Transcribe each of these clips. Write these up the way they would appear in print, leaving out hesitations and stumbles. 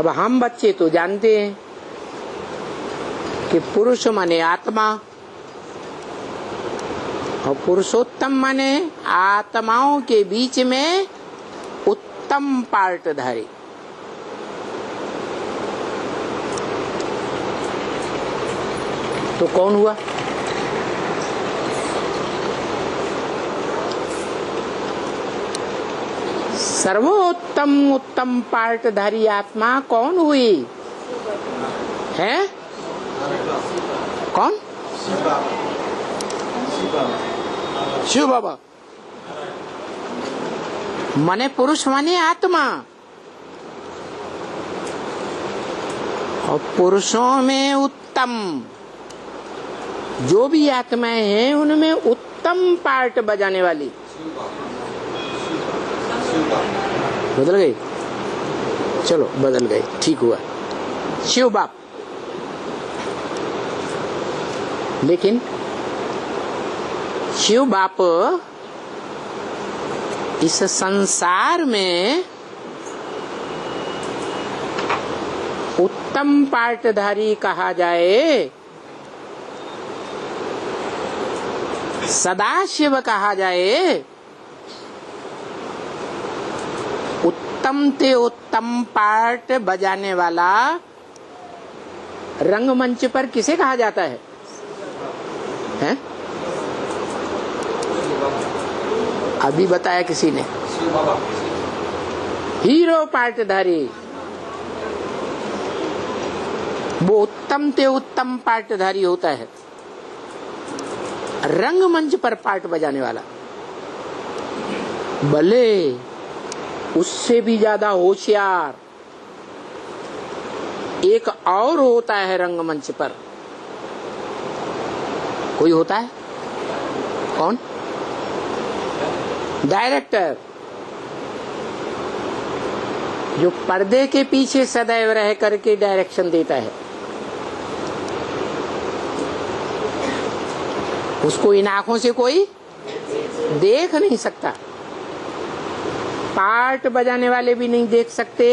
अब हम बच्चे तो जानते हैं कि पुरुष माने आत्मा और पुरुषोत्तम माने आत्माओं के बीच में उत्तम पार्टधारी। तो कौन हुआ? सर्वोत्तम उत्तम पार्टधारी आत्मा कौन हुई है? कौन? शिव बाबा। माने पुरुष माने आत्मा, और पुरुषों में उत्तम जो भी आत्माएं हैं उनमें उत्तम पार्ट बजाने वाली। बदल गई? चलो बदल गई, ठीक हुआ। शिव बाप। लेकिन शिव बाप इस संसार में उत्तम पार्टधारी कहा जाए, सदाशिव कहा जाए, उत्तम ते उत्तम पार्ट बजाने वाला रंगमंच पर किसे कहा जाता है? हैं? अभी बताया किसी ने, हीरो पार्टधारी। वो उत्तम ते उत्तम पार्टधारी होता है, रंगमंच पर पार्ट बजाने वाला। भले उससे भी ज्यादा होशियार एक और होता है रंगमंच पर। कोई होता है? कौन? डायरेक्टर, जो पर्दे के पीछे सदैव रह करके डायरेक्शन देता है। उसको इन आंखों से कोई देख नहीं सकता, पार्ट बजाने वाले भी नहीं देख सकते,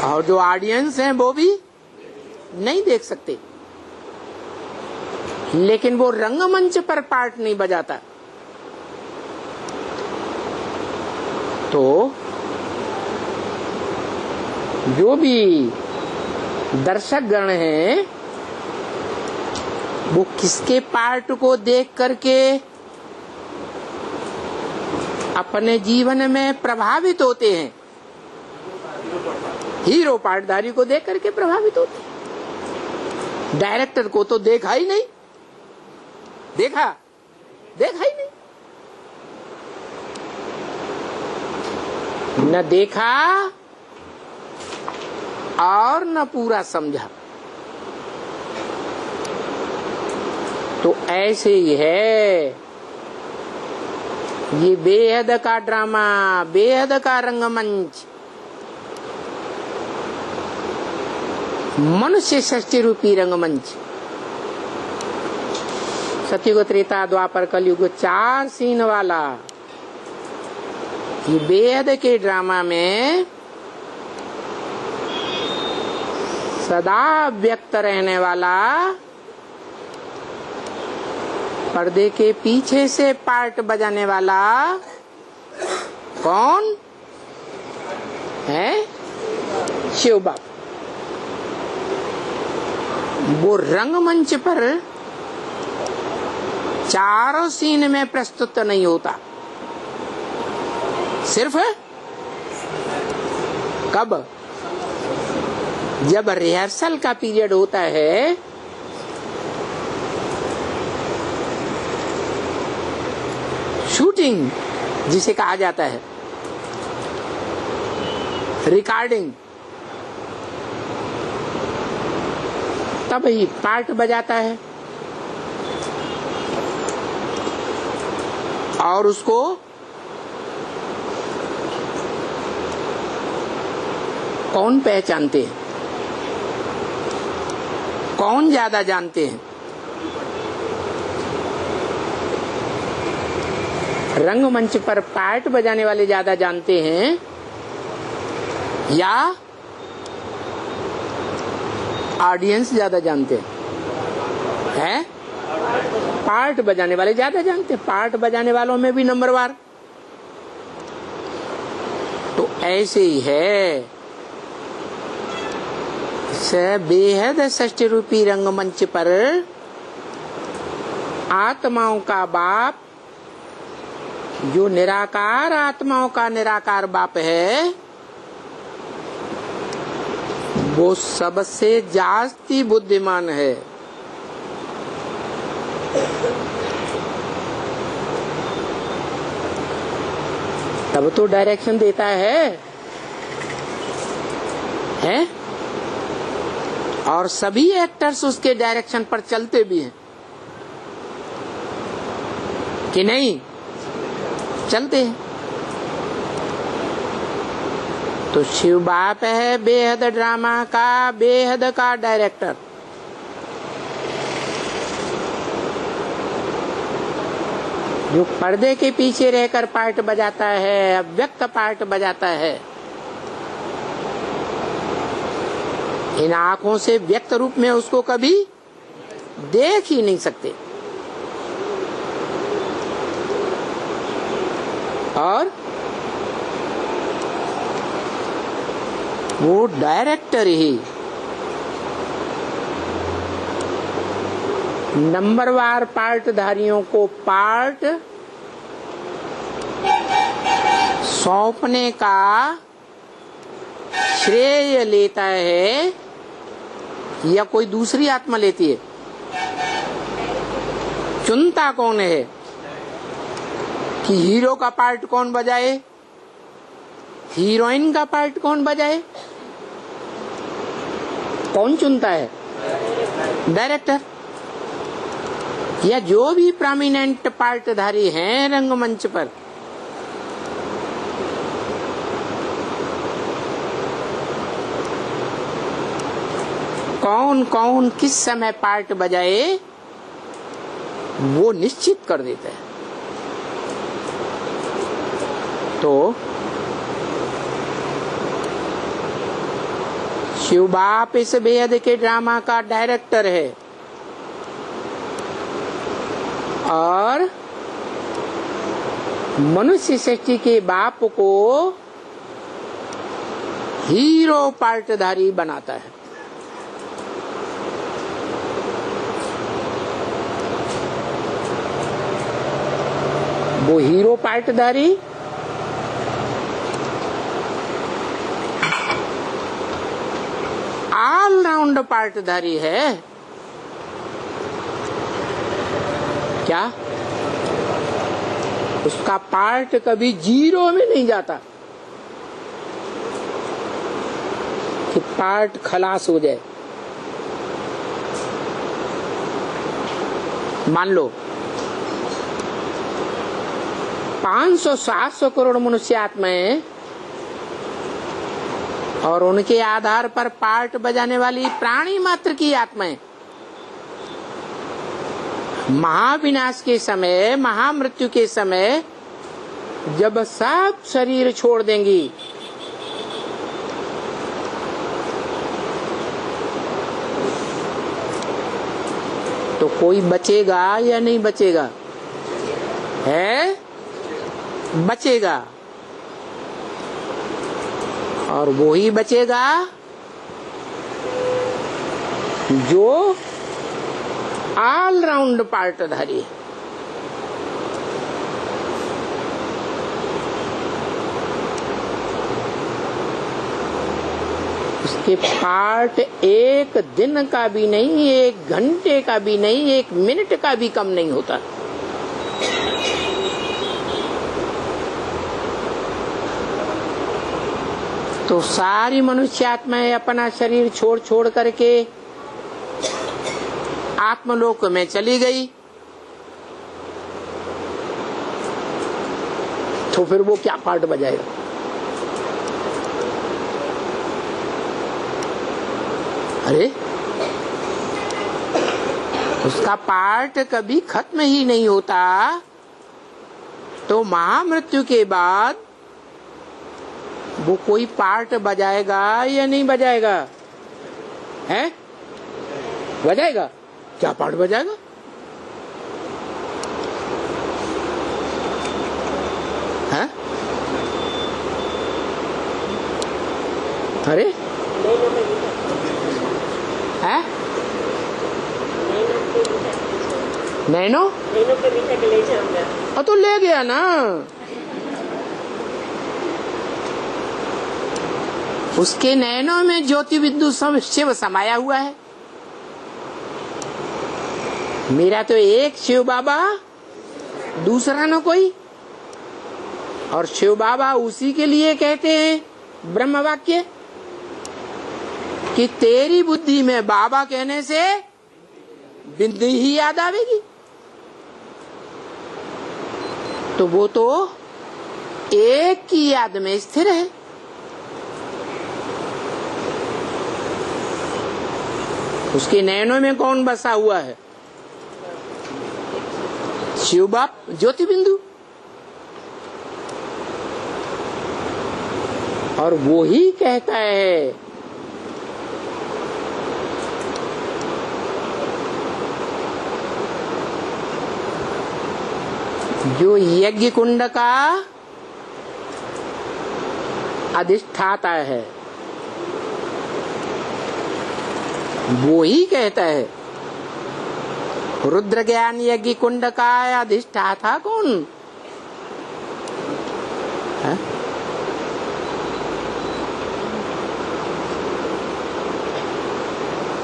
और जो ऑडियंस हैं वो भी नहीं देख सकते। लेकिन वो रंगमंच पर पार्ट नहीं बजाता। तो जो भी दर्शक गण हैं वो किसके पार्ट को देख करके अपने जीवन में प्रभावित होते हैं? हीरो पार्टधारी को देख करके प्रभावित होते हैं। डायरेक्टर को तो देखा ही नहीं, देखा ही नहीं, न देखा और न पूरा समझा। तो ऐसे ही है ये बेहद का ड्रामा, बेहद का रंगमंच, मनुष्य सृष्टि रूपी रंगमंच। सतयुग, त्रेता, द्वापर, कलयुग 4 सीन वाला ये बेहद के ड्रामा में सदा व्यक्त रहने वाला, पर्दे के पीछे से पार्ट बजाने वाला कौन है? शिव बाप। वो रंगमंच पर चारों सीन में प्रस्तुत नहीं होता, सिर्फ कब? जब रिहर्सल का पीरियड होता है, शूटिंग जिसे कहा जाता है, रिकॉर्डिंग, तब ही पार्ट बजाता है। और उसको कौन पहचानते हैं? कौन ज्यादा जानते हैं? रंगमंच पर पार्ट बजाने वाले ज्यादा जानते हैं या ऑडियंस ज्यादा जानते हैं, पार्ट बजाने वाले ज्यादा जानते हैं, पार्ट बजाने वालों में भी नंबरवार। तो ऐसे ही है, बेहद षष्ठी रूपी रंगमंच पर आत्माओं का बाप, जो निराकार आत्माओं का निराकार बाप है, वो सबसे जास्ती बुद्धिमान है। तब तो डायरेक्शन देता है? और सभी एक्टर्स उसके डायरेक्शन पर चलते भी हैं कि नहीं? चलते हैं। तो शिव बाप है बेहद ड्रामा का, बेहद का डायरेक्टर। जो पर्दे के पीछे रहकर पार्ट बजाता है, अव्यक्त पार्ट बजाता है, इन आंखों से व्यक्त रूप में उसको कभी देख ही नहीं सकते। और वो डायरेक्टर ही नंबरवार पार्टधारियों को पार्ट सौंपने का श्रेय लेता है, या कोई दूसरी आत्मा लेती है? चुनता कौन है कि हीरो का पार्ट कौन बजाए, हीरोइन का पार्ट कौन बजाए? कौन चुनता है? डायरेक्टर। या जो भी प्रोमिनेंट पार्टधारी हैं रंगमंच पर, कौन कौन किस समय पार्ट बजाए, वो निश्चित कर देता है। तो शिव बाप इस बेहद के ड्रामा का डायरेक्टर है, और मनुष्य सृष्टि के बाप को हीरो पार्टधारी बनाता है। वो हीरो पार्टधारी ऑलराउंड पार्टधारी है क्या? उसका पार्ट कभी जीरो में नहीं जाता कि पार्ट खलास हो जाए। मान लो 500-700 करोड़ मनुष्य आत्माएं, और उनके आधार पर पार्ट बजाने वाली प्राणी मात्र की आत्माएं महाविनाश के समय, महामृत्यु के समय, जब सब शरीर छोड़ देंगी, तो कोई बचेगा या नहीं बचेगा? है, बचेगा। और वो ही बचेगा जो ऑलराउंड पार्टधारी है। उसके पार्ट एक दिन का भी नहीं, एक घंटे का भी नहीं, एक मिनट का भी कम नहीं होता। तो सारी मनुष्य आत्माएं अपना शरीर छोड़ छोड़ करके आत्मलोक में चली गई, तो फिर वो क्या पार्ट बजाएगा? अरे, उसका पार्ट कभी खत्म ही नहीं होता। तो महामृत्यु के बाद वो कोई पार्ट बजाएगा या नहीं बजाएगा? है बजाएगा? क्या पाठ बजाएगा? हाँ? अरे है नैनो पे बिठा के ले जाऊंगा। तो ले गया ना। उसके नैनों में ज्योति बिंदु सब शिव समाया हुआ है। मेरा तो एक शिव बाबा, दूसरा न कोई। और शिव बाबा उसी के लिए कहते हैं ब्रह्म वाक्य कि तेरी बुद्धि में बाबा कहने से बिंदु ही याद आवेगी। तो वो तो एक की याद में स्थिर है। उसके नयनों में कौन बसा हुआ है? शिव बाप ज्योति बिंदु। और वो ही कहता है जो यज्ञ कुंड का अधिष्ठाता है, वो ही कहता है रुद्र ज्ञान यज्ञ कुंड का अधिष्ठाता कौन है?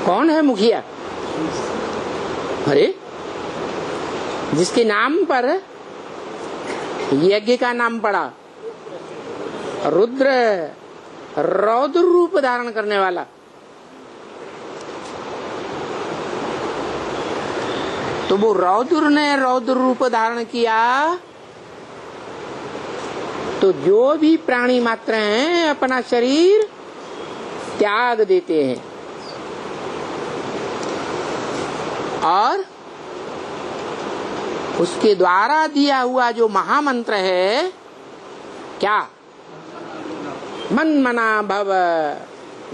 कौन है मुखिया? अरे जिसके नाम पर यज्ञ का नाम पड़ा, रुद्र, रौद्र रूप धारण करने वाला। तो वो रौद्र ने रौद्र रूप धारण किया, तो जो भी प्राणी मात्र हैं अपना शरीर त्याग देते हैं और उसके द्वारा दिया हुआ जो महामंत्र है, क्या? मन मना भव,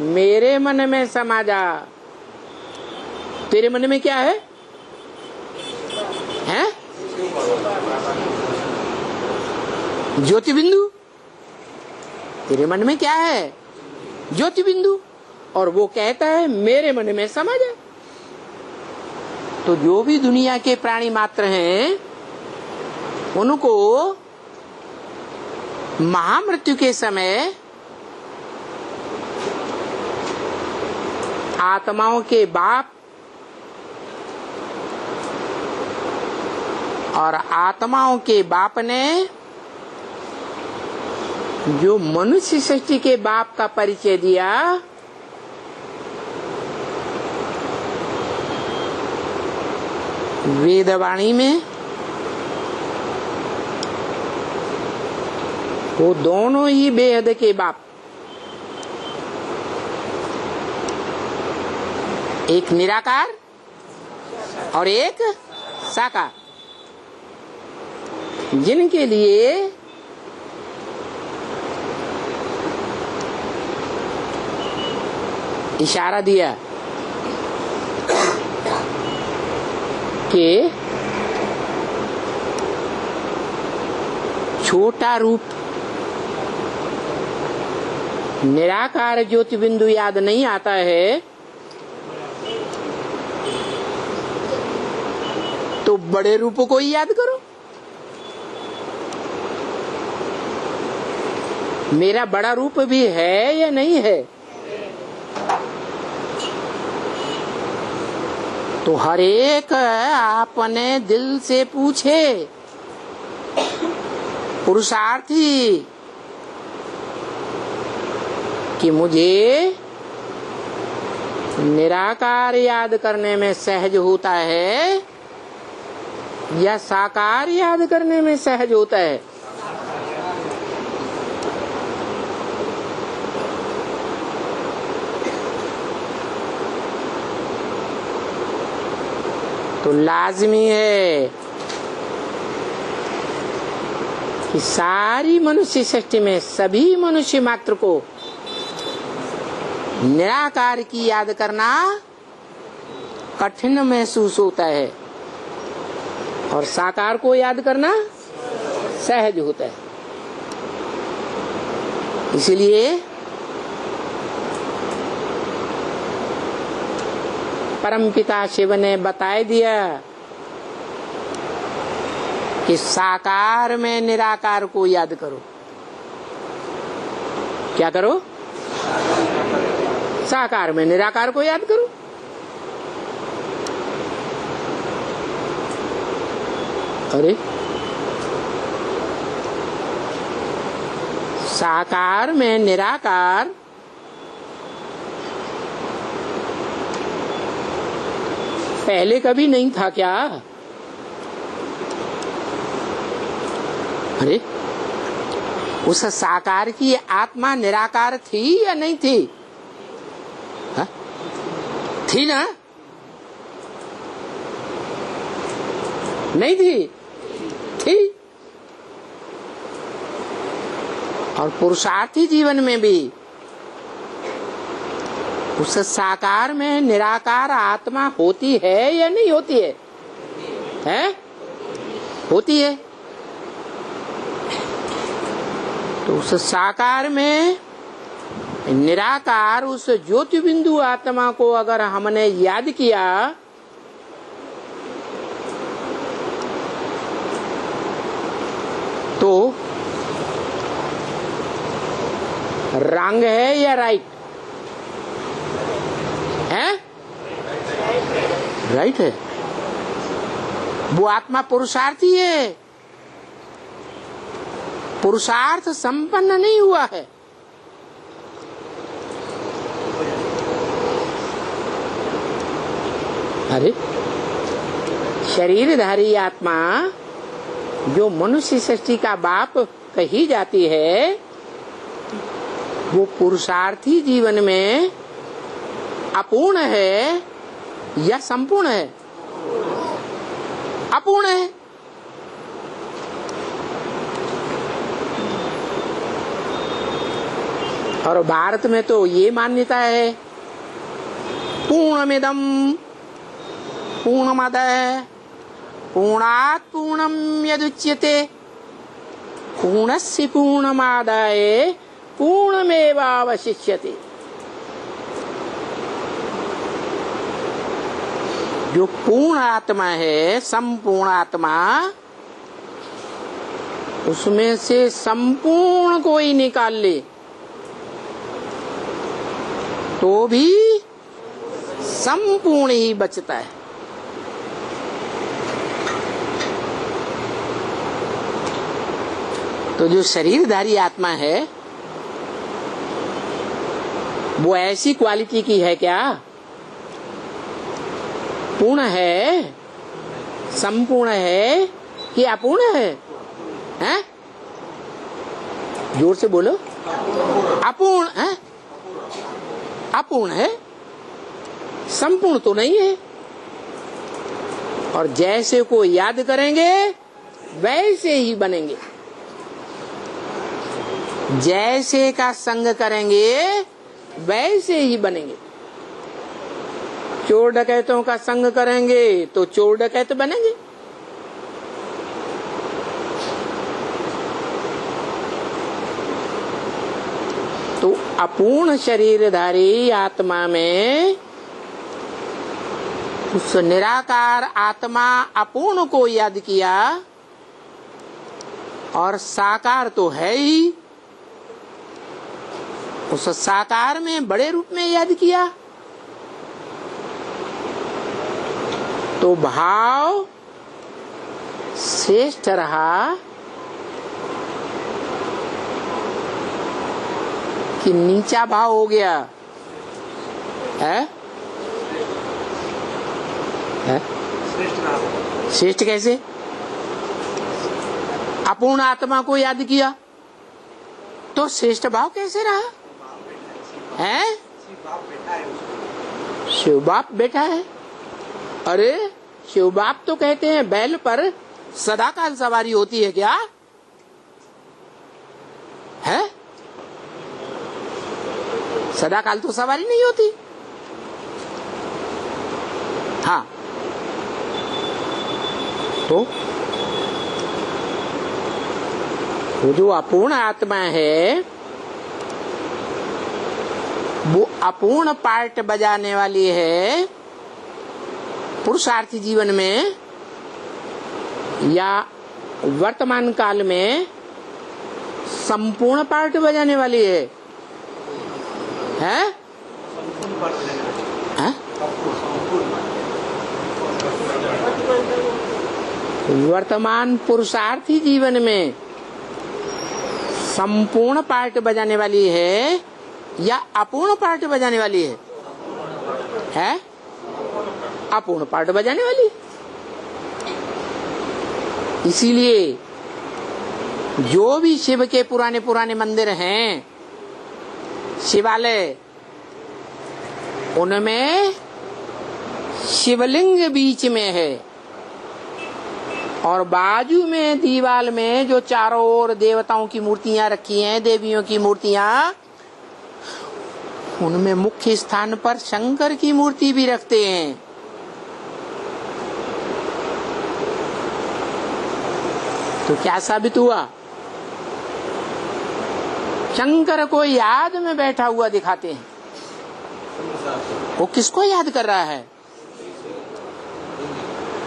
मेरे मन में समा जा। तेरे मन में क्या है? हैं? ज्योति बिंदु। तेरे मन में क्या है? ज्योति बिंदु। और वो कहता है मेरे मन में समा जा। तो जो भी दुनिया के प्राणी मात्र हैं उनको महामृत्यु के समय आत्माओं के बाप और आत्माओं के बाप ने जो मनुष्य सृष्टि के बाप का परिचय दिया, वेदवाणी में, वो दोनों ही बेहद के बाप, एक निराकार और एक साकार, जिनके लिए इशारा दिया कि छोटा रूप निराकार ज्योति बिंदु याद नहीं आता है, तो बड़े रूपों को ही याद करो। मेरा बड़ा रूप भी है या नहीं है? तो हर एक अपने दिल से पूछे, पुरुषार्थी, कि मुझे निराकार याद करने में सहज होता है या साकार याद करने में सहज होता है? तो लाजमी है कि सारी मनुष्य सृष्टि में सभी मनुष्य मात्र को निराकार की याद करना कठिन महसूस होता है और साकार को याद करना सहज होता है। इसलिए परमपिता शिव ने बता दिया कि साकार में निराकार को याद करो। क्या करो? साकार में निराकार को याद करो। अरे साकार में निराकार पहले कभी नहीं था क्या? अरे उस साकार की आत्मा निराकार थी या नहीं थी? हा? थी ना? नहीं थी? थी। और पुरुषार्थी जीवन में भी उस साकार में निराकार आत्मा होती है या नहीं होती है? हैं? होती है। तो उस साकार में निराकार उस ज्योति बिंदु आत्मा को अगर हमने याद किया तो रंग है या राइट है? राइट है। वो आत्मा पुरुषार्थी है, पुरुषार्थ संपन्न नहीं हुआ है। अरे शरीरधारी आत्मा जो मनुष्य सृष्टि का बाप कही जाती है, वो पुरुषार्थी जीवन में अपूर्ण है या संपूर्ण है? अपूर्ण है। और भारत में तो ये मान्यता है पूर्णमिदं पूर्णमदः पूर्णात् पूर्णं यदुच्यते पूर्णस्य पूर्णमादाय पूर्णमेवावशिष्यते। जो पूर्ण आत्मा है, संपूर्ण आत्मा, उसमें से संपूर्ण कोई निकाल ले तो भी संपूर्ण ही बचता है। तो जो शरीरधारी आत्मा है वो ऐसी क्वालिटी की है क्या? पूर्ण है, संपूर्ण है कि अपूर्ण है? हैं? जोर से बोलो। अपूर्ण है? अपूर्ण है, संपूर्ण तो नहीं है। और जैसे को याद करेंगे वैसे ही बनेंगे, जैसे का संग करेंगे वैसे ही बनेंगे। चोर डकैतों का संग करेंगे तो चोर डकैत बनेंगे। तो अपूर्ण शरीरधारी आत्मा में उस निराकार आत्मा अपूर्ण को याद किया और साकार तो है ही, उस साकार में बड़े रूप में याद किया तो भाव श्रेष्ठ रहा कि नीचा भाव हो गया है? श्रेष्ठ कैसे? अपूर्ण आत्मा को याद किया तो श्रेष्ठ भाव कैसे रहा है? शिव बाप बैठा है। अरे शिव बाप तो कहते हैं बैल पर सदाकाल सवारी होती है क्या है? सदाकाल तो सवारी नहीं होती। हाँ, तो वो जो अपूर्ण आत्मा है वो अपूर्ण पार्ट बजाने वाली है पुरुषार्थी जीवन में या वर्तमान काल में संपूर्ण पार्ट बजाने वाली है? वर्तमान पुरुषार्थी जीवन में संपूर्ण पार्ट बजाने वाली है या अपूर्ण पार्ट बजाने वाली है? अपूर्ण पार्ट बजाने वाली। इसीलिए जो भी शिव के पुराने पुराने मंदिर हैं, शिवालय, उनमें शिवलिंग बीच में है और बाजू में दीवार में जो चारों ओर देवताओं की मूर्तियां रखी हैं, देवियों की मूर्तियां, उनमें मुख्य स्थान पर शंकर की मूर्ति भी रखते हैं। तो क्या साबित हुआ? शंकर को याद में बैठा हुआ दिखाते हैं। वो किसको याद कर रहा है?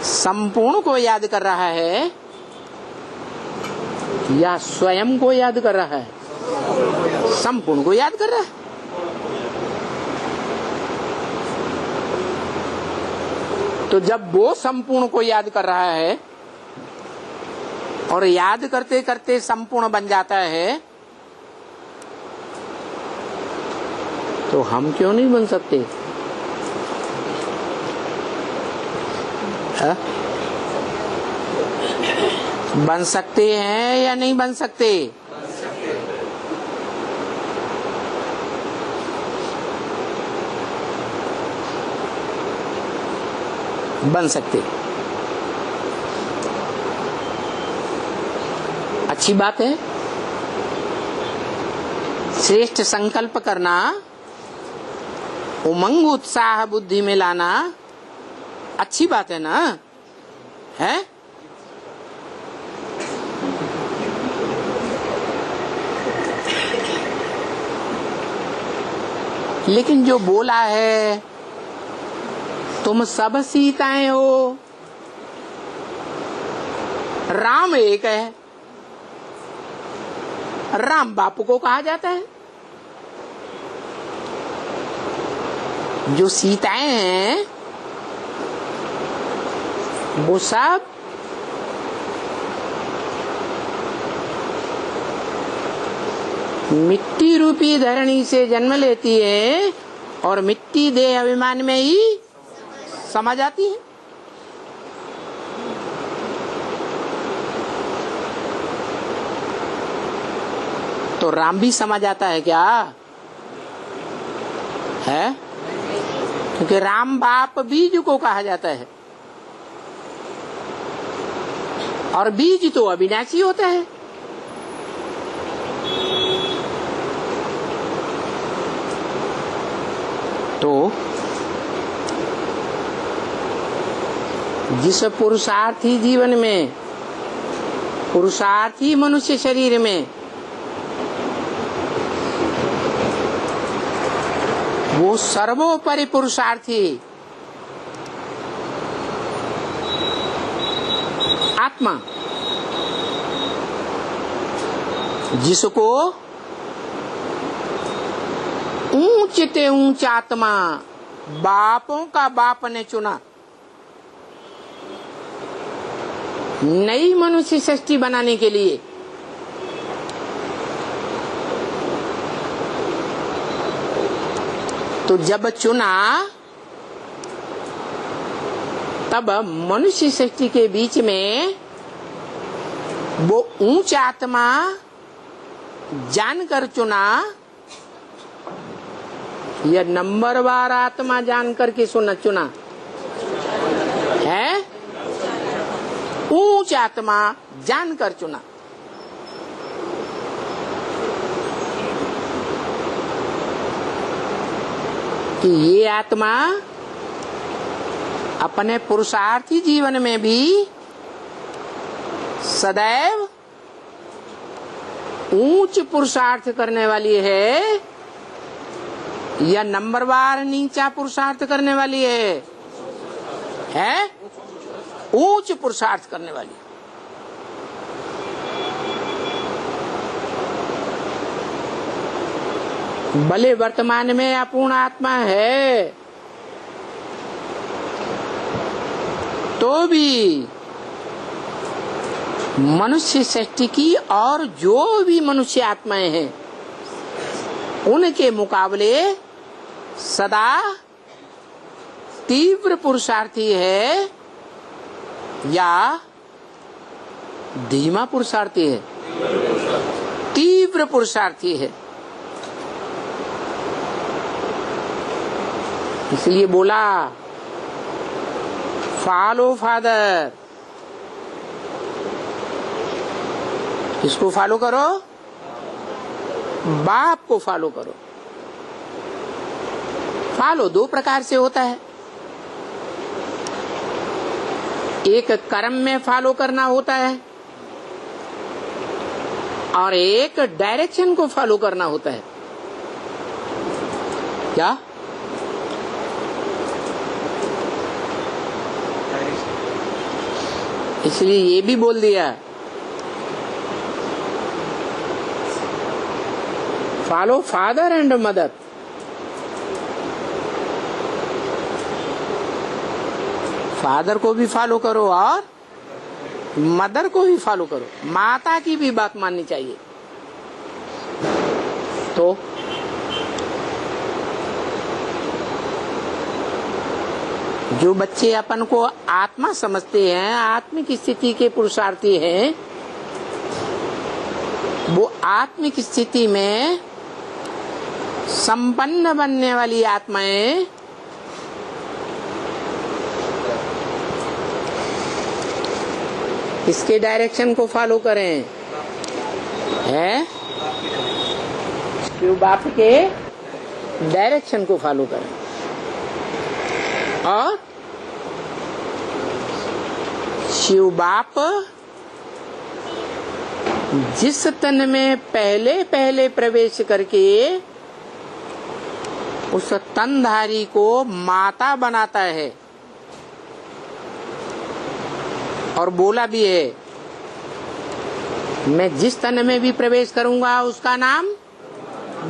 संपूर्ण को याद कर रहा है या स्वयं को याद कर रहा है? संपूर्ण को याद कर रहा है। तो जब वो संपूर्ण को याद कर रहा है और याद करते करते संपूर्ण बन जाता है, तो हम क्यों नहीं बन सकते? बन सकते हैं या नहीं बन सकते? बन सकते। अच्छी बात है। श्रेष्ठ संकल्प करना, उमंग उत्साह बुद्धि में लाना अच्छी बात है ना? है? लेकिन जो बोला है तुम सब सीताएं हो, राम एक है, राम बापू को कहा जाता है। जो सीताएं हैं वो सब मिट्टी रूपी धरणी से जन्म लेती है और मिट्टी देह अभिमान में ही समा जाती है। तो राम भी समा जाता है क्या? है? क्योंकि राम बाप बीज को कहा जाता है और बीज तो अविनाशी होता है। तो जिस पुरुषार्थी जीवन में, पुरुषार्थी मनुष्य शरीर में वो सर्वोपरि पुरुषार्थी आत्मा, जिसको ऊंचते ऊंच आत्मा बापों का बाप ने चुना, नई मनुष्य सृष्टि बनाने के लिए, तो जब चुना तब मनुष्य सृष्टि के बीच में वो ऊंच आत्मा जानकर चुना या नंबरवार आत्मा जानकर के चुना है? ऊंच आत्मा जानकर चुना। कि ये आत्मा अपने पुरुषार्थी जीवन में भी सदैव ऊंच पुरुषार्थ करने वाली है या नंबरवार नीचा पुरुषार्थ करने वाली है? ऊंच पुरुषार्थ करने वाली। भले वर्तमान में अपूर्ण आत्मा है तो भी मनुष्य सृष्टि की और जो भी मनुष्य आत्माएं हैं उनके मुकाबले सदा तीव्र पुरुषार्थी है या धीमा पुरुषार्थी है? तीव्र पुरुषार्थी है। इसलिए बोला फॉलो फादर। किसको फॉलो करो? बाप को फॉलो करो। फॉलो दो प्रकार से होता है, एक कर्म में फॉलो करना होता है और एक डायरेक्शन को फॉलो करना होता है। क्या? इसलिए ये भी बोल दिया follow father and mother. Father को भी फॉलो करो और मदर को भी फॉलो करो। माता की भी बात माननी चाहिए। तो जो बच्चे अपन को आत्मा समझते हैं, आत्मिक स्थिति के पुरुषार्थी हैं, वो आत्मिक स्थिति में संपन्न बनने वाली आत्माएं इसके डायरेक्शन को फॉलो करें, है शिव बाप के डायरेक्शन को फॉलो करें। और शिव बाप जिस तन में पहले पहले प्रवेश करके उस तनधारी को माता बनाता है और बोला भी है मैं जिस तन में भी प्रवेश करूंगा उसका नाम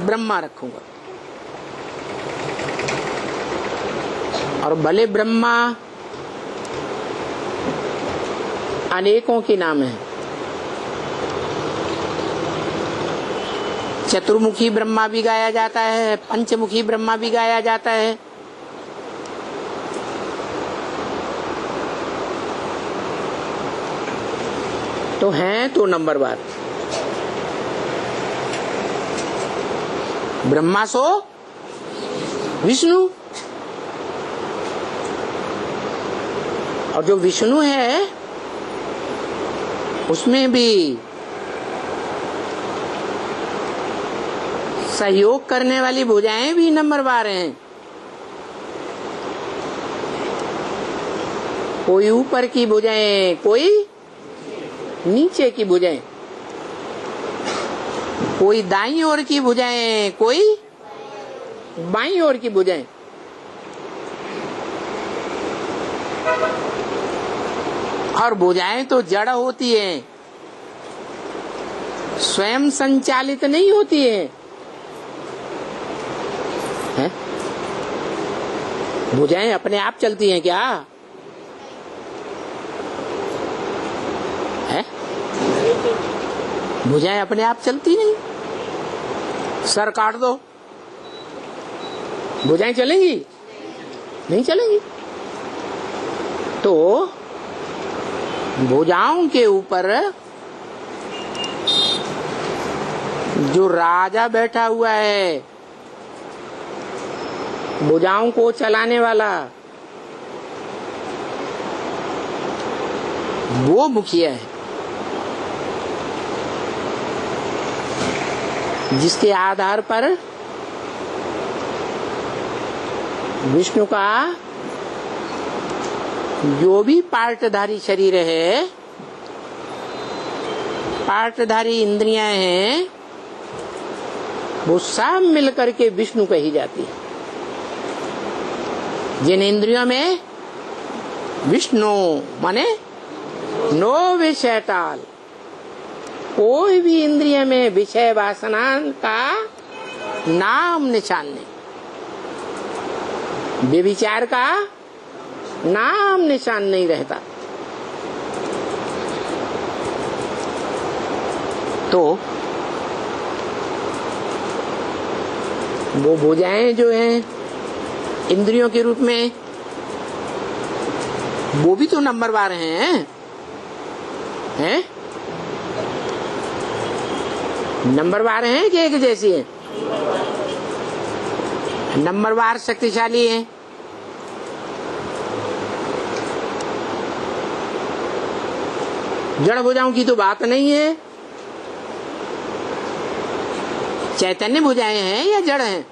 ब्रह्मा रखूंगा। और भले ब्रह्मा अनेकों के नाम है। चतुर्मुखी ब्रह्मा भी गाया जाता है, पंचमुखी ब्रह्मा भी गाया जाता है। तो हैं तो नंबरवार। ब्रह्मा सो विष्णु, और जो विष्णु है उसमें भी सहयोग करने वाली भुजाएं भी नंबरवार हैं। कोई ऊपर की भुजाएं, कोई नीचे की भुजाएं, कोई दाईं ओर की भुजाएं, कोई बाईं ओर की भुजाएं। और भुजाएं तो जड़ होती हैं, स्वयं संचालित नहीं होती हैं। है? भुजाएं अपने आप चलती हैं क्या? है? भुजाएं अपने आप चलती नहीं। सर काट दो, भुजाएं चलेंगी? नहीं चलेंगी। तो भुजाओं के ऊपर जो राजा बैठा हुआ है, भुजाओं को चलाने वाला, वो मुखिया है, जिसके आधार पर विष्णु का जो भी पार्टधारी शरीर है, पार्टधारी इंद्रियां हैं, वो सब मिलकर के विष्णु कही जाती है। जिन इंद्रियों में विष्णु माने नो विषय टाल, कोई भी इंद्रिय में विषय वासना का नाम निशान नहीं, व्यभिचार का नाम निशान नहीं रहता। तो वो भुजाएं जो हैं इंद्रियों के रूप में, वो भी तो नंबरवार हैं? नंबरवार हैं कि एक जैसी हैं? नंबरवार शक्तिशाली हैं। जड़ भुजाओं की तो बात नहीं है। चैतन्य भुजाएं हैं या जड़ हैं?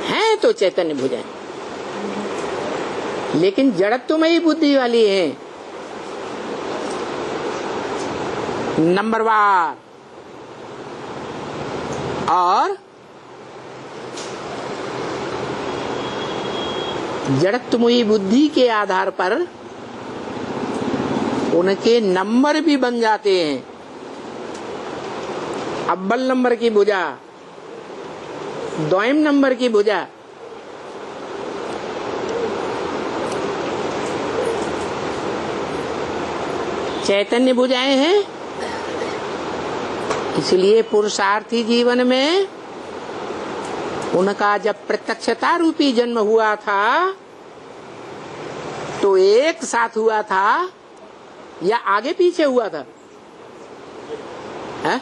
हैं तो चैतन्य भुजाएं, लेकिन जड़त्वमयी बुद्धि वाली है, नंबरवार। और जड़त्वमयी बुद्धि के आधार पर उनके नंबर भी बन जाते हैं। अव्वल नंबर की भुजा, द्वयम नंबर की भुजा, चैतन्य भुजाएं हैं। इसलिए पुरुषार्थी जीवन में उनका जब प्रत्यक्षता रूपी जन्म हुआ था तो एक साथ हुआ था या आगे पीछे हुआ था? है?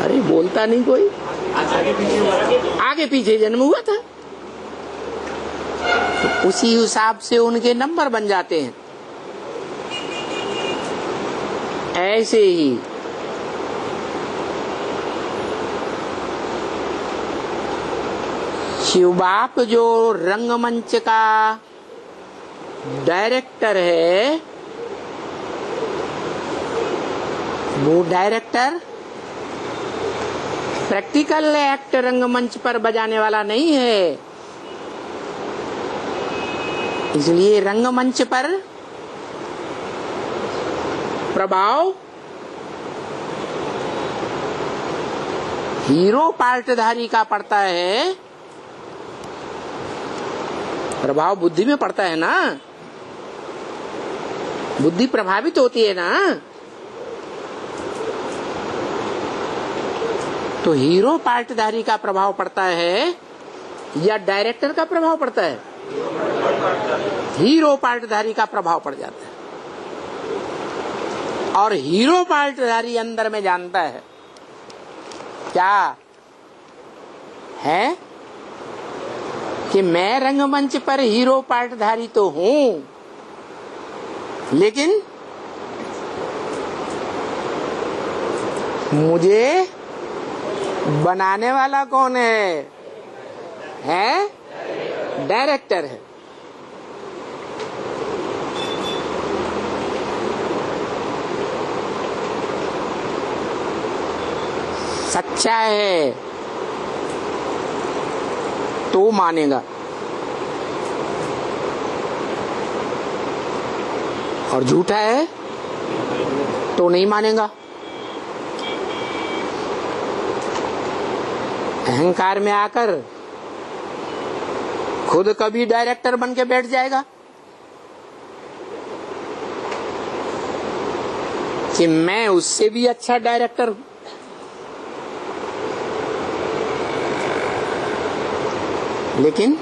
अरे बोलता नहीं कोई। आगे पीछे जन्म हुआ था, तो उसी हिसाब से उनके नंबर बन जाते हैं। ऐसे ही शिव बाप जो रंगमंच का डायरेक्टर है, वो डायरेक्टर प्रैक्टिकल एक्ट रंगमंच पर बजाने वाला नहीं है। इसलिए रंगमंच पर प्रभाव हीरो पार्टधारी का पड़ता है, प्रभाव बुद्धि में पड़ता है ना, बुद्धि प्रभावित होती है ना। तो हीरो पार्टधारी का प्रभाव पड़ता है या डायरेक्टर का प्रभाव पड़ता है? हीरो पार्टधारी का प्रभाव पड़ जाता है। और हीरो पार्टधारी अंदर में जानता है क्या है कि मैं रंगमंच पर हीरो पार्टधारी तो हूं, लेकिन मुझे बनाने वाला कौन है? डायरेक्टर है। सच्चा है तो मानेगा, और झूठा है तो नहीं मानेगा। अहंकार में आकर खुद कभी डायरेक्टर बन के बैठ जाएगा कि मैं उससे भी अच्छा डायरेक्टर हूं। लेकिन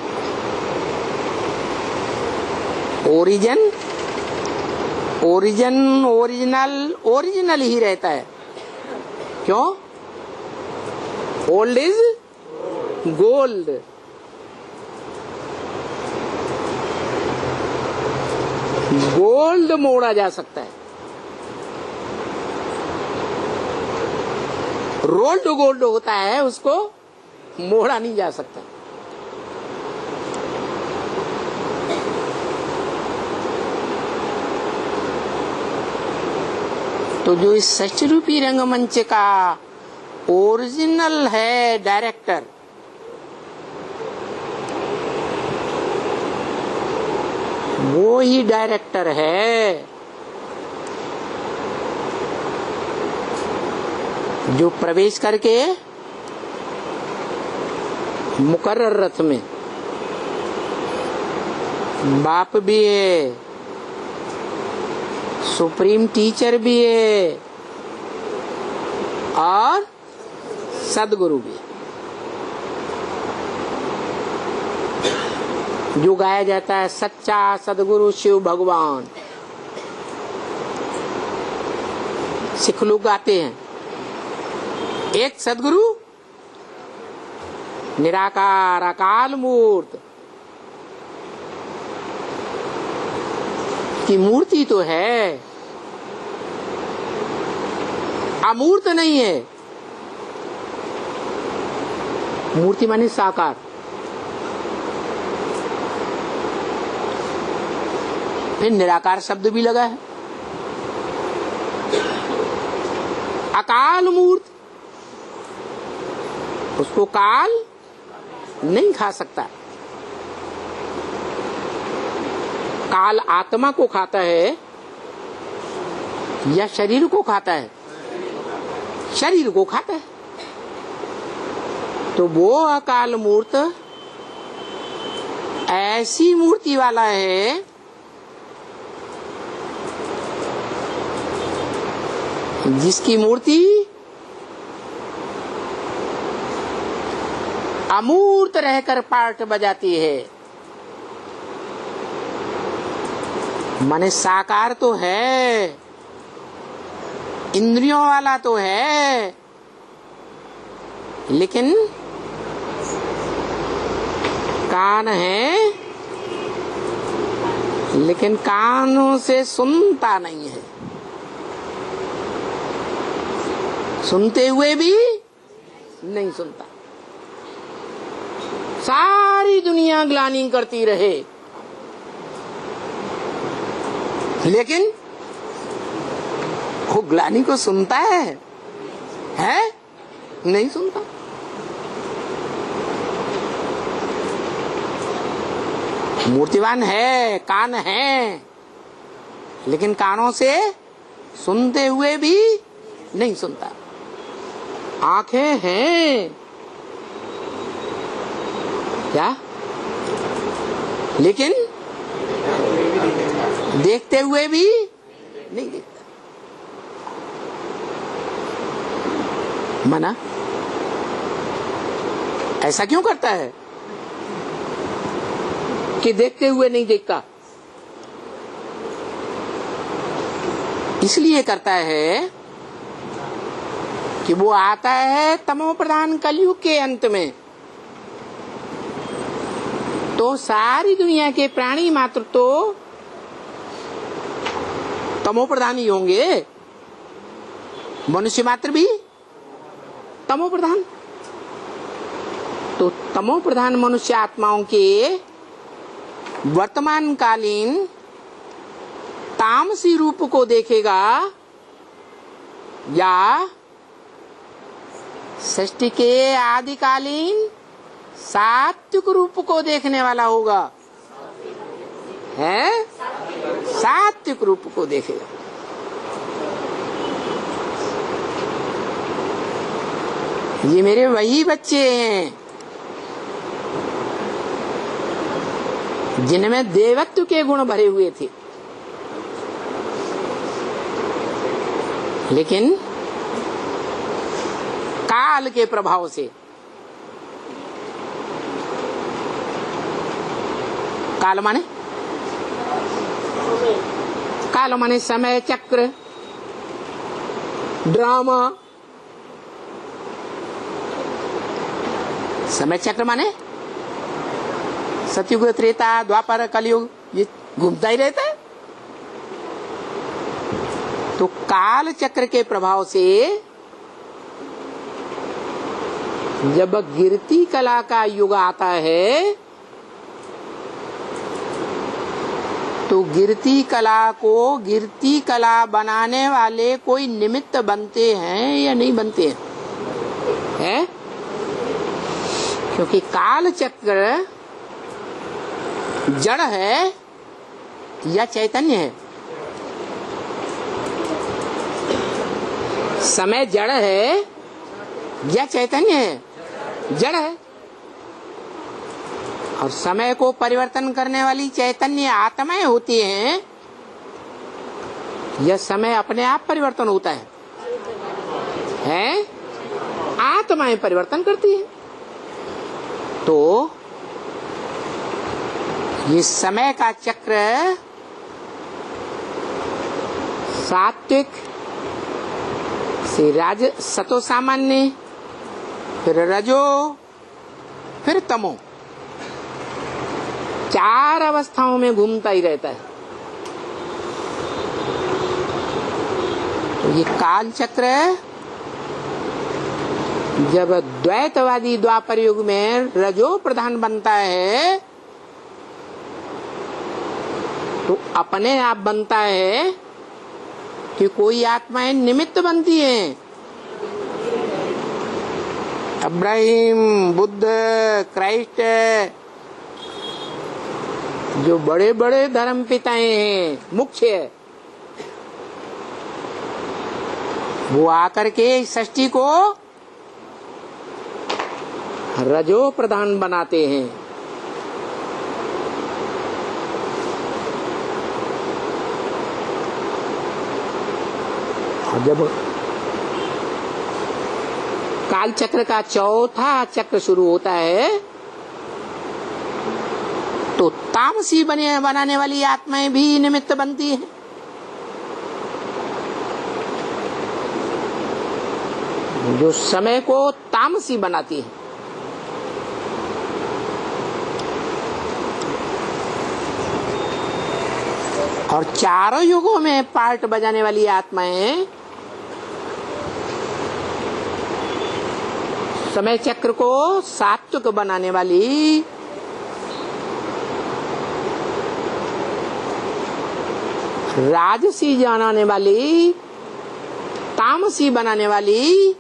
ओरिजिनल ही रहता है। क्यों? Old is gold. गोल्ड मोड़ा जा सकता है, रोल्ड गोल्ड होता है, उसको मोड़ा नहीं जा सकता। तो जो इस षष्ठी रूपी रंगमंच का ओरिजिनल है डायरेक्टर, वो ही डायरेक्टर है जो प्रवेश करके मुकर्रर रथ में बाप भी है, सुप्रीम टीचर भी है और सदगुरु भी है। जो गाया जाता है सच्चा सदगुरु शिव भगवान, सिख लोग गाते हैं। एक सदगुरु निराकार अकाल मूर्त की मूर्ति तो है, अमूर्त नहीं है। मूर्ति माने साकार। फिर निराकार शब्द भी लगा है। अकाल मूर्त, उसको काल नहीं खा सकता। काल आत्मा को खाता है या शरीर को खाता है? शरीर को खाता है। तो वो अकाल मूर्त ऐसी मूर्ति वाला है जिसकी मूर्ति अमूर्त रहकर पार्ट बजाती है। माने साकार तो है, इंद्रियों वाला तो है, लेकिन कान है, लेकिन कानों से सुनता नहीं है। सुनते हुए भी नहीं सुनता। सारी दुनिया ग्लानि करती रहे, लेकिन वो ग्लानि को सुनता है? नहीं सुनता। मूर्तिवान है, कान है, लेकिन कानों से सुनते हुए भी नहीं सुनता। आंखें हैं क्या? लेकिन देखते हुए भी नहीं देखता। मना ऐसा क्यों करता है कि देखते हुए नहीं देखता? इसलिए करता है कि वो आता है तमो प्रधान कलयुग के अंत में, तो सारी दुनिया के प्राणी मात्र तो तमो प्रधान ही होंगे, मनुष्य मात्र भी तमो प्रधान। तो तमो प्रधान मनुष्य आत्माओं के वर्तमान कालीन तामसी रूप को देखेगा या सृष्टि के आदिकालीन सात्विक रूप को देखने वाला होगा? है सात्विक रूप को देखेगा। ये मेरे वही बच्चे हैं जिनमें देवत्व के गुण भरे हुए थे, लेकिन काल के प्रभाव से, काल माने समय चक्र, ड्रामा। समय चक्र माने सतयुग, त्रेता, द्वापर, कलयुग, ये घूमता ही रहता है। तो काल चक्र के प्रभाव से जब गिरती कला का युग आता है तो गिरती कला बनाने वाले कोई निमित्त बनते हैं या नहीं बनते हैं? क्योंकि काल चक्र जड़ है या चैतन्य है? समय जड़ है या चैतन्य है? जड़ है। और समय को परिवर्तन करने वाली चैतन्य आत्माएं होती हैं। यह समय अपने आप परिवर्तन होता है? आत्माएं परिवर्तन करती है। तो ये समय का चक्र सात्विक से सतो सामान्य, फिर रजो, फिर तमो, 4 अवस्थाओं में घूमता ही रहता है। तो ये काल चक्र जब द्वैतवादी द्वापर युग में रजो प्रधान बनता है तो अपने आप बनता है कि कोई आत्माएं निमित्त बनती हैं। अब्राहिम, बुद्ध, क्राइस्ट, जो बड़े बड़े धर्म पिताएं हैं, मुख्य, वो आकर के सृष्टि को रजो प्रधान बनाते हैं। जब काल चक्र का चौथा चक्र शुरू होता है तो तामसी बनाने वाली आत्माएं भी निमित्त बनती है। जो समय को तामसी बनाती है। और चारों युगों में पार्ट बजाने वाली आत्माएं समय चक्र को सात्विक बनाने वाली, राजसी बनाने वाली, तामसी बनाने वाली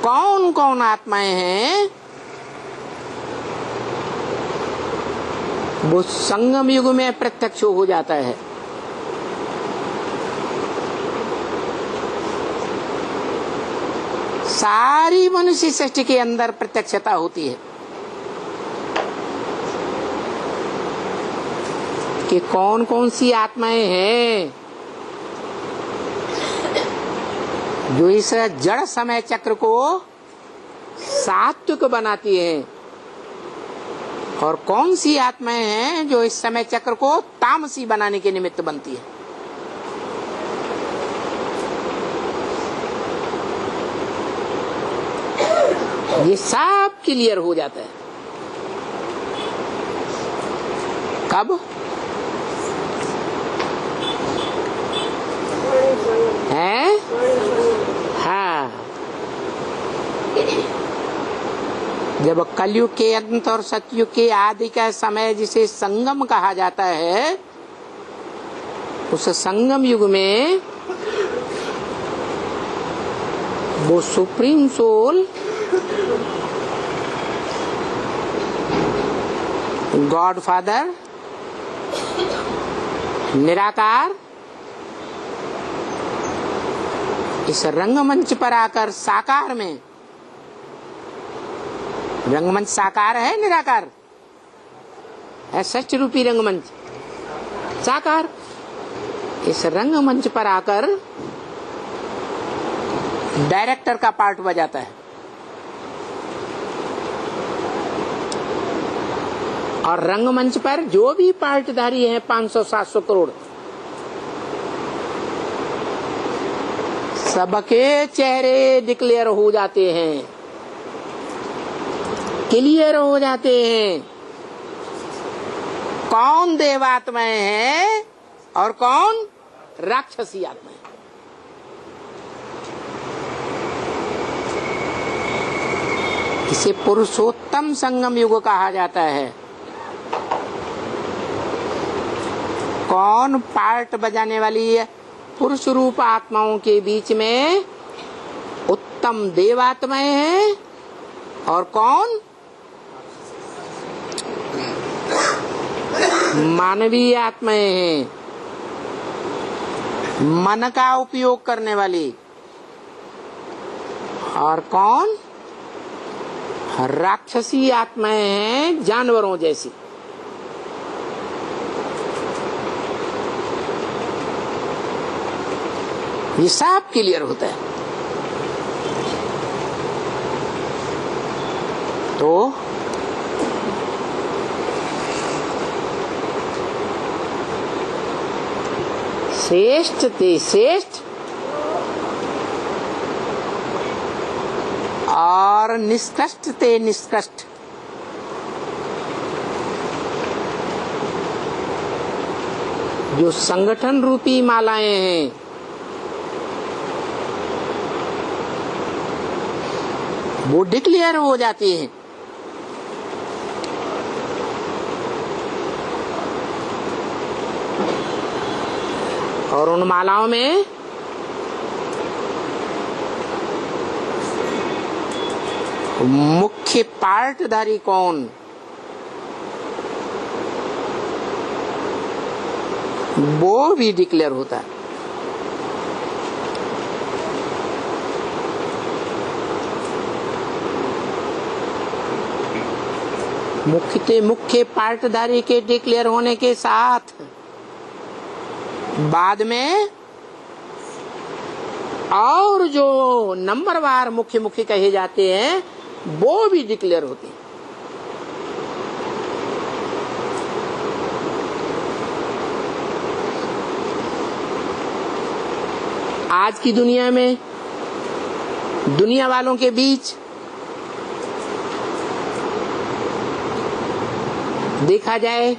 कौन कौन आत्माएं हैं, वो संगम युग में प्रत्यक्ष हो जाता है। सारी मनुष्य सृष्टि के अंदर प्रत्यक्षता होती है कि कौन कौन सी आत्माएं हैं जो इस जड़ समय चक्र को सात्विक बनाती हैं और कौन सी आत्माएं हैं जो इस समय चक्र को तामसी बनाने के निमित्त बनती है। ये सब क्लियर हो जाता है। कब? है? हाँ, जब कलयुग के अंत और सतयुग के आदि का समय जिसे संगम कहा जाता है, उस संगम युग में वो सुप्रीम सोल गॉड फादर निराकार इस रंगमंच पर आकर साकार में, रंगमंच साकार है निराकार है, सच रूपी रंगमंच साकार, इस रंगमंच पर आकर डायरेक्टर का पार्ट बजाता है। और रंगमंच पर जो भी पार्टधारी हैं 500-700 करोड़, सबके चेहरे डिक्लेयर हो जाते हैं, क्लियर हो जाते हैं कौन देवात्माएं हैं और कौन राक्षसी आत्माएं। इसे पुरुषोत्तम संगम युग कहा जाता है। कौन पार्ट बजाने वाली है? पुरुष रूप आत्माओं के बीच में उत्तम देवात्माएं हैं और कौन मानवीय आत्माएं हैं, मन का उपयोग करने वाली, और कौन राक्षसी आत्माएं हैं, जानवरों जैसी। ये सब क्लियर होता है। तो श्रेष्ठ ते श्रेष्ठ और निष्कृष्ट ते निष्कृष्ट। जो संगठन रूपी मालाएं हैं, वो डिक्लेयर हो जाती हैं। और उन मालाओं में मुख्य पार्टधारी कौन, वो भी डिक्लेयर होता है। मुख्य पार्टधारी के डिक्लेयर होने के साथ बाद में और जो नंबरवार मुख्य कहे जाते हैं वो भी डिक्लेयर होते हैं। आज की दुनिया में दुनिया वालों के बीच देखा जाए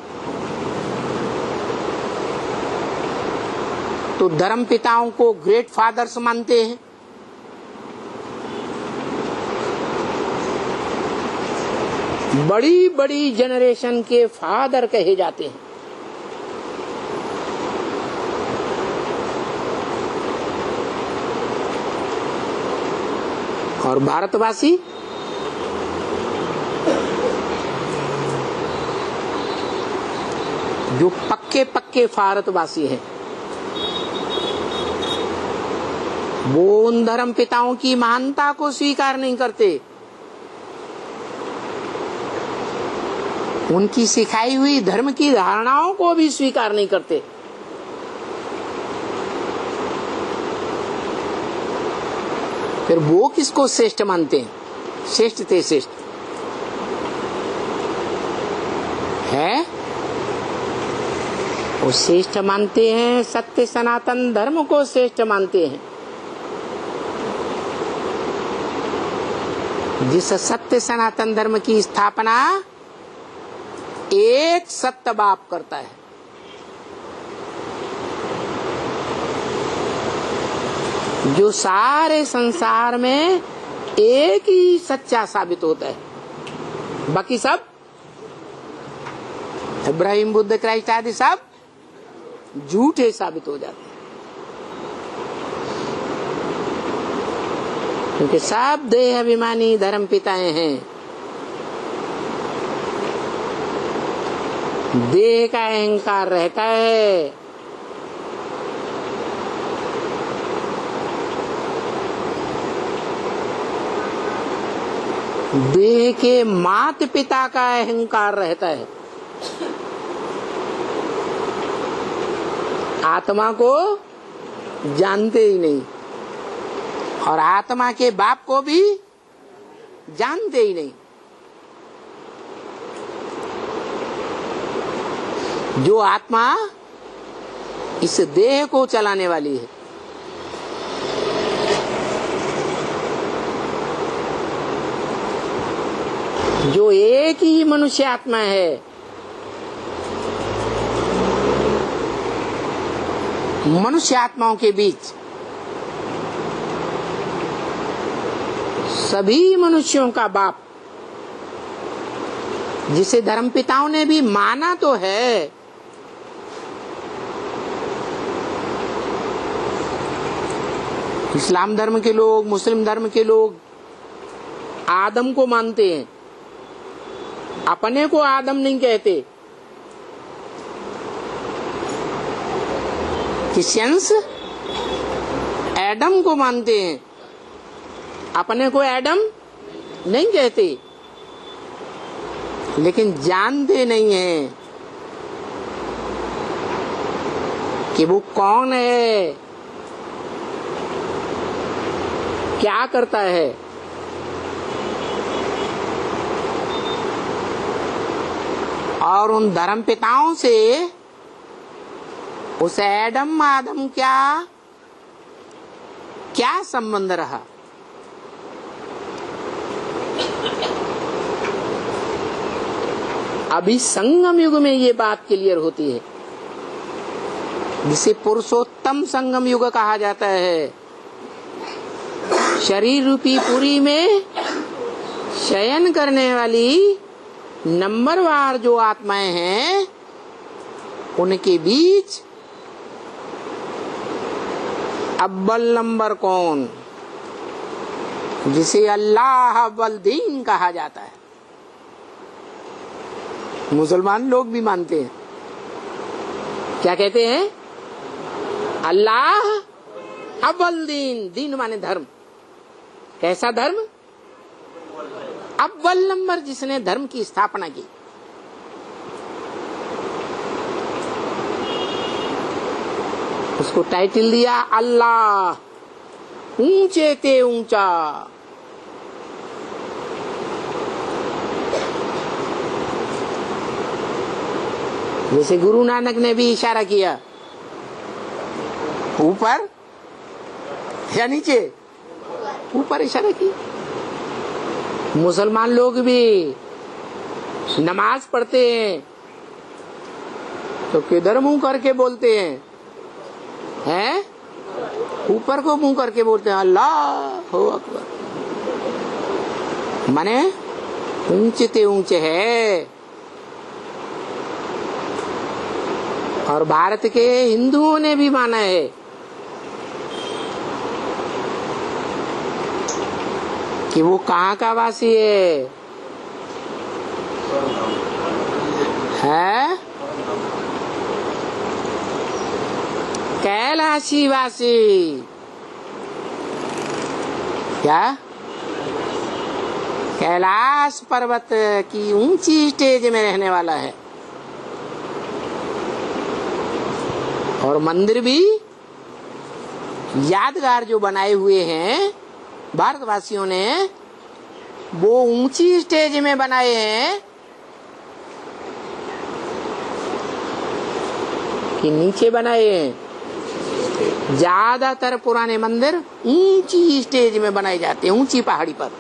तो धर्म पिताओं को ग्रेट फादर्स मानते हैं। बड़ी बड़ी जनरेशन के फादर कहे जाते हैं। और भारतवासी जो पक्के भारतवासी हैं, वो उन धर्म पिताओं की महानता को स्वीकार नहीं करते, उनकी सिखाई हुई धर्म की धारणाओं को भी स्वीकार नहीं करते। फिर वो किसको श्रेष्ठ मानते हैं? श्रेष्ठ ते श्रेष्ठ है, वो श्रेष्ठ मानते हैं, सत्य सनातन धर्म को श्रेष्ठ मानते हैं। जिस सत्य सनातन धर्म की स्थापना एक सत्य बाप करता है, जो सारे संसार में एक ही सच्चा साबित होता है। बाकी सब इब्राहिम, बुद्ध, क्राइस्ट आदि सब झूठे साबित हो जाते हैं, क्योंकि सब देह अभिमानी धर्म पिताएं हैं। देह का अहंकार रहता है, देह के माता पिता का अहंकार रहता है। आत्मा को जानते ही नहीं और आत्मा के बाप को भी जानते ही नहीं। जो आत्मा इस देह को चलाने वाली है, जो एक ही मनुष्य आत्मा है, मनुष्य आत्माओं के बीच सभी मनुष्यों का बाप, जिसे धर्म पिताओं ने भी माना तो है, इस्लाम धर्म के लोग, मुस्लिम धर्म के लोग आदम को मानते हैं, अपने को आदम नहीं कहते। क्रिश्चियंस एडम को मानते हैं, अपने को एडम नहीं कहते, लेकिन जानते नहीं हैं कि वो कौन है, क्या करता है। और उन धर्म पिताओं से उस एडम आदम क्या संबंध रहा। अभी संगम युग में ये बात क्लियर होती है, जिसे पुरुषोत्तम संगम युग कहा जाता है। शरीर रूपी पुरी में शयन करने वाली नंबरवार जो आत्माएं हैं, उनके बीच अव्वल नंबर कौन, जिसे अल्लाह अव्वल दीन कहा जाता है। मुसलमान लोग भी मानते हैं, क्या कहते हैं? अल्लाह अव्वल दीन, दीन माने धर्म। कैसा धर्म? अव्वल नंबर, जिसने धर्म की स्थापना की। उसको टाइटल दिया अल्लाह, ऊंचे ते ऊंचा। जैसे गुरु नानक ने भी इशारा किया, ऊपर या नीचे? ऊपर इशारा किया। मुसलमान लोग भी नमाज पढ़ते हैं तो किधर मुंह करके बोलते हैं? हैं? ऊपर को मुंह करके बोलते हैं अल्लाहु अकबर, माने ऊंचे ते ऊंचे है। और भारत के हिंदुओं ने भी माना है कि वो कहाँ का वासी है? कैलाशी वासी। क्या? कैलाश पर्वत की ऊंची स्टेज में रहने वाला है। और मंदिर भी यादगार जो बनाए हुए हैं भारतवासियों ने, वो ऊंची स्टेज में बनाए हैं कि नीचे बनाए हैं। ज्यादातर पुराने मंदिर ऊंची स्टेज में बनाए जाते हैं, ऊंची पहाड़ी पर।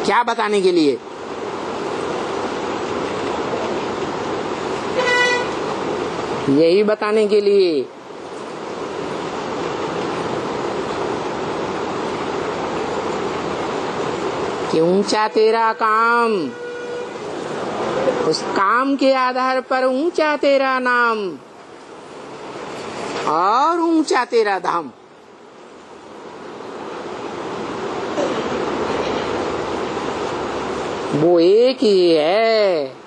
क्या बताने के लिए? यही बताने के लिए कि ऊंचा तेरा काम, उस काम के आधार पर ऊंचा तेरा नाम और ऊंचा तेरा धाम। वो एक ही है।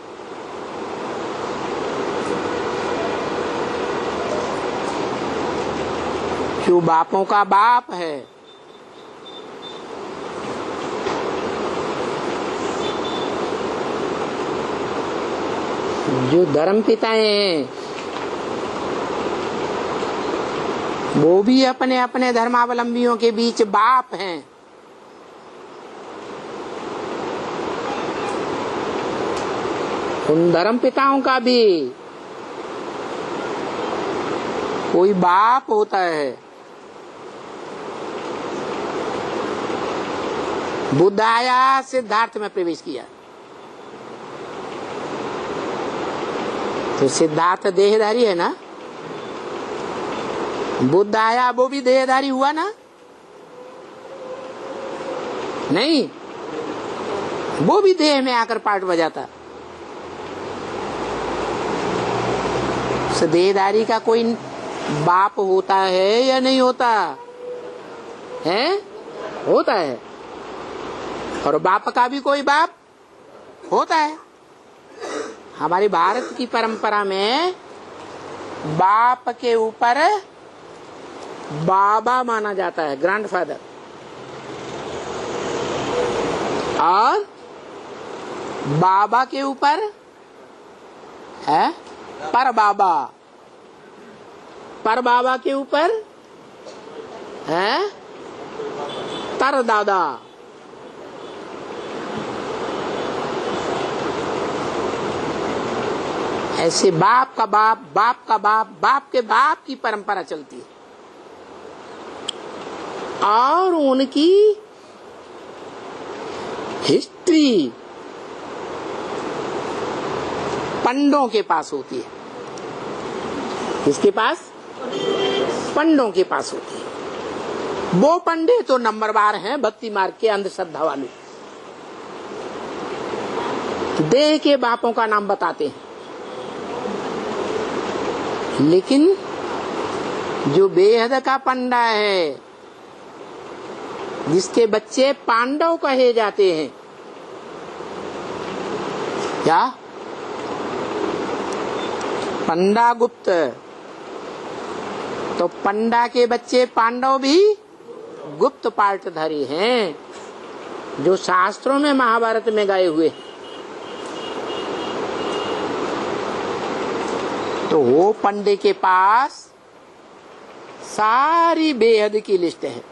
जो बापों का बाप है, जो धर्म पिताएं हैं, वो भी अपने अपने धर्मावलंबियों के बीच बाप हैं। उन धर्म पिताओं का भी कोई बाप होता है। बुद्ध आया, सिद्धार्थ में प्रवेश किया, तो सिद्धार्थ देहधारी है ना। बुद्ध आया, वो भी देहधारी हुआ ना? नहीं, वो भी देह में आकर पार्ट बजाता। उस देहधारी का कोई बाप होता है या नहीं होता है? होता है। और बाप का भी कोई बाप होता है। हमारी भारत की परंपरा में बाप के ऊपर बाबा माना जाता है, ग्रैंडफादर, और बाबा के ऊपर है पर बाबा, पर बाबा के ऊपर है तर दादा। ऐसे बाप का बाप, बाप का बाप, बाप के बाप की परंपरा चलती है। और उनकी हिस्ट्री पंडों के पास होती है। किसके पास? पंडों के पास होती है। वो पंडे तो नंबरवार हैं भक्ति मार्ग के, अंधश्रद्धा वाले। देह के बापों का नाम बताते हैं, लेकिन जो बेहद का पंडा है, जिसके बच्चे पांडव कहे जाते हैं, क्या पंडा गुप्त, तो पंडा के बच्चे पांडव भी गुप्त पार्टधारी हैं, जो शास्त्रों में महाभारत में गए हुए। तो वो पंडे के पास सारी बेहद की लिस्ट है।